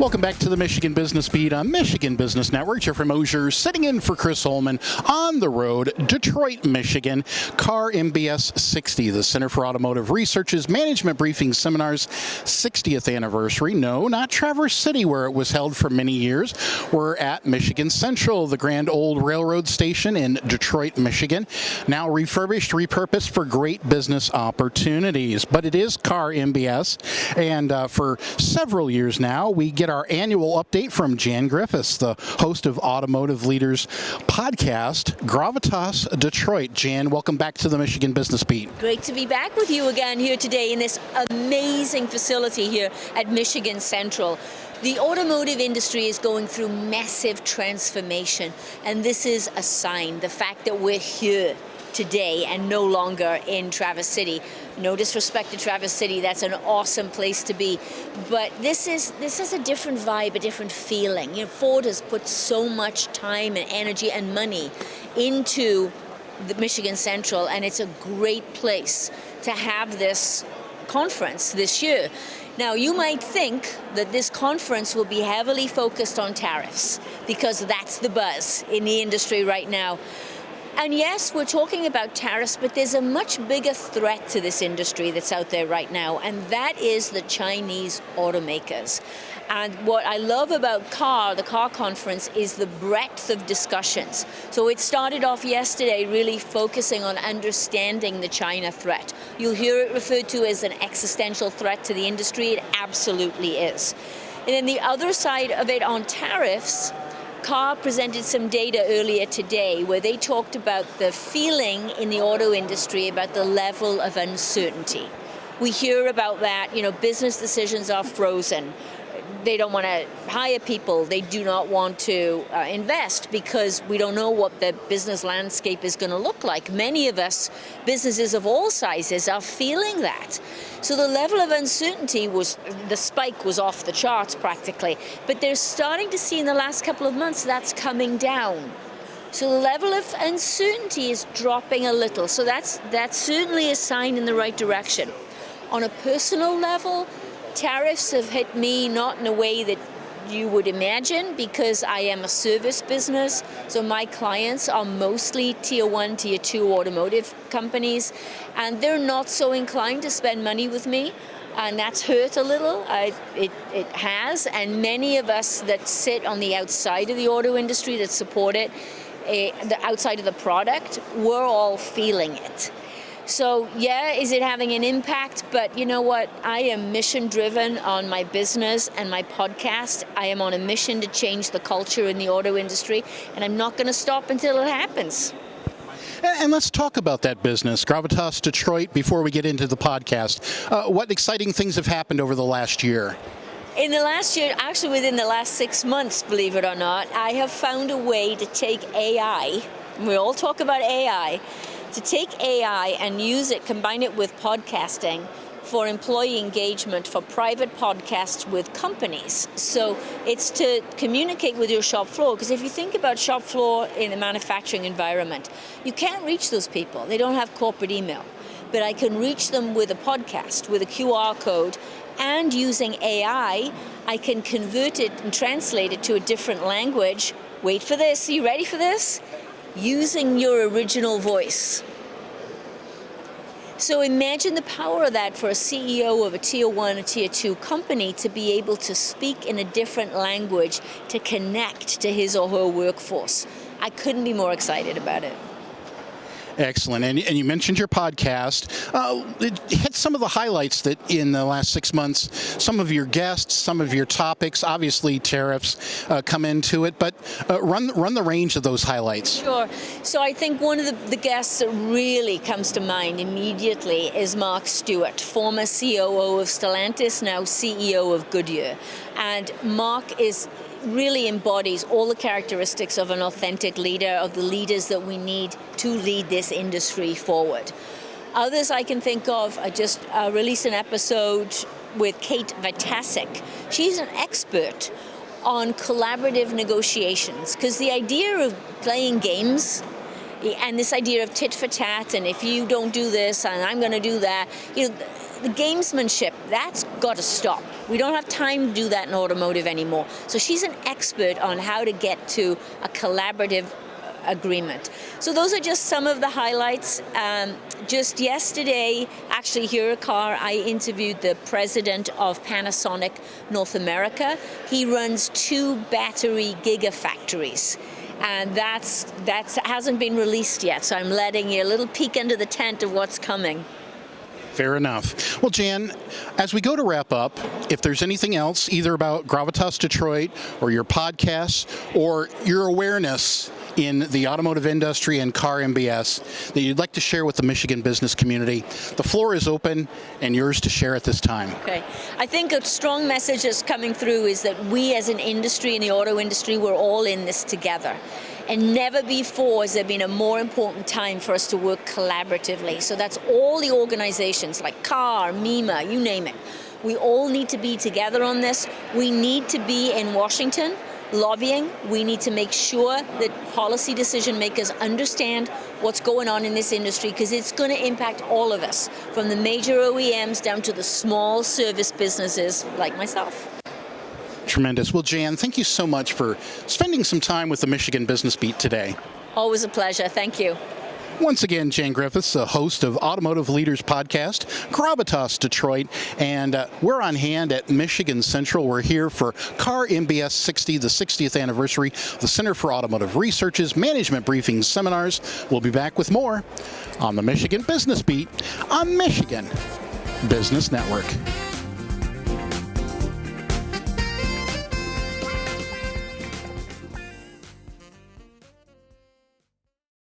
Welcome back to the Michigan Business Beat on Michigan Business Network. Jeffrey Mosier sitting in for Chris Holman on the road, Detroit, Michigan. CAR MBS 60, the Center for Automotive Research's Management Briefing Seminar's 60th anniversary. No, not Traverse City, where it was held for many years. We're at Michigan Central, the grand old railroad station in Detroit, Michigan. Now refurbished, repurposed for great business opportunities. But it is CAR MBS, and for several years now, we get our annual update from Jan Griffiths, the host of Automotive Leaders Podcast, Gravitas, Detroit. Jan, welcome back to the Michigan Business Beat. Great to be back with you again here today in this amazing facility here at Michigan Central. The automotive industry is going through massive transformation, and this is a sign, the fact that we're here today and no longer in Traverse City. No disrespect to Traverse City, that's an awesome place to be. But this is a different vibe, a different feeling. You know, Ford has put so much time and energy and money into the Michigan Central, and it's a great place to have this conference this year. Now, you might think that this conference will be heavily focused on tariffs because that's the buzz in the industry right now. And yes, we're talking about tariffs, but there's a much bigger threat to this industry that's out there right now, and that is the Chinese automakers. And what I love about the CAR conference, is the breadth of discussions. So it started off yesterday really focusing on understanding the China threat. You'll hear it referred to as an existential threat to the industry. It absolutely is. And then the other side of it on tariffs, CAR presented some data earlier today where they talked about the feeling in the auto industry about the level of uncertainty. We hear about that, business decisions are frozen. They don't want to hire people. They do not want to invest because we don't know what the business landscape is going to look like. Many of us, businesses of all sizes, are feeling that. So the level of uncertainty the spike was off the charts practically. But they're starting to see in the last couple of months that's coming down. So the level of uncertainty is dropping a little. So that's certainly a sign in the right direction. On a personal level, tariffs have hit me not in a way that you would imagine because I am a service business, so my clients are mostly tier 1, tier 2 automotive companies, and they're not so inclined to spend money with me, and that's hurt a little. It has, and many of us that sit on the outside of the auto industry that support it, the outside of the product, we're all feeling it. So yeah, is it having an impact? But you know what? I am mission driven on my business and my podcast. I am on a mission to change the culture in the auto industry, and I'm not going to stop until it happens. And let's talk about that business, Gravitas Detroit, before we get into the podcast. What exciting things have happened over the last year? In the last year, actually within the last 6 months, believe it or not, I have found a way to take AI, and we all talk about AI, to take AI and use it, combine it with podcasting for employee engagement for private podcasts with companies. So it's to communicate with your shop floor, because if you think about shop floor in a manufacturing environment, you can't reach those people. They don't have corporate email. But I can reach them with a podcast, with a QR code, and using AI, I can convert it and translate it to a different language. Wait for this, are you ready for this? Using your original voice. So imagine the power of that for a CEO of a tier 1 or tier 2 company to be able to speak in a different language to connect to his or her workforce. I couldn't be more excited about it. Excellent. And you mentioned your podcast. It hit some of the highlights that in the last 6 months, some of your guests, some of your topics, obviously tariffs come into it, but run the range of those highlights. Sure. So I think one of the guests that really comes to mind immediately is Mark Stewart, former COO of Stellantis, now CEO of Goodyear. And Mark really embodies all the characteristics of an authentic leader, of the leaders that we need to lead this industry forward. Others I can think of, I just released an episode with Kate Vitasic. She's an expert on collaborative negotiations, because the idea of playing games and this idea of tit for tat, and if you don't do this and I'm going to do that, the gamesmanship, that's got to stop. We don't have time to do that in automotive anymore. So she's an expert on how to get to a collaborative agreement. So those are just some of the highlights. Just yesterday, actually here at CAR, I interviewed the president of Panasonic North America. He runs 2 battery gigafactories. And that hasn't been released yet, so I'm letting you a little peek under the tent of what's coming. Fair enough. Well, Jan, as we go to wrap up, if there's anything else, either about Gravitas Detroit or your podcasts or your awareness in the automotive industry and CAR MBS that you'd like to share with the Michigan business community, the floor is open and yours to share at this time. Okay. I think a strong message that's coming through is that we as an industry, in the auto industry, we're all in this together. And never before has there been a more important time for us to work collaboratively. So that's all the organizations like CAR, MEMA, you name it. We all need to be together on this. We need to be in Washington lobbying. We need to make sure that policy decision makers understand what's going on in this industry, because it's going to impact all of us, from the major OEMs down to the small service businesses like myself. Tremendous. Well, Jan, thank you so much for spending some time with the Michigan Business Beat today. Always a pleasure. Thank you. Once again, Jan Griffiths, the host of Automotive Leaders Podcast, Gravitas Detroit, and we're on hand at Michigan Central. We're here for CAR MBS 60, the 60th anniversary, the Center for Automotive Research's management briefings seminars. We'll be back with more on the Michigan Business Beat on Michigan Business Network.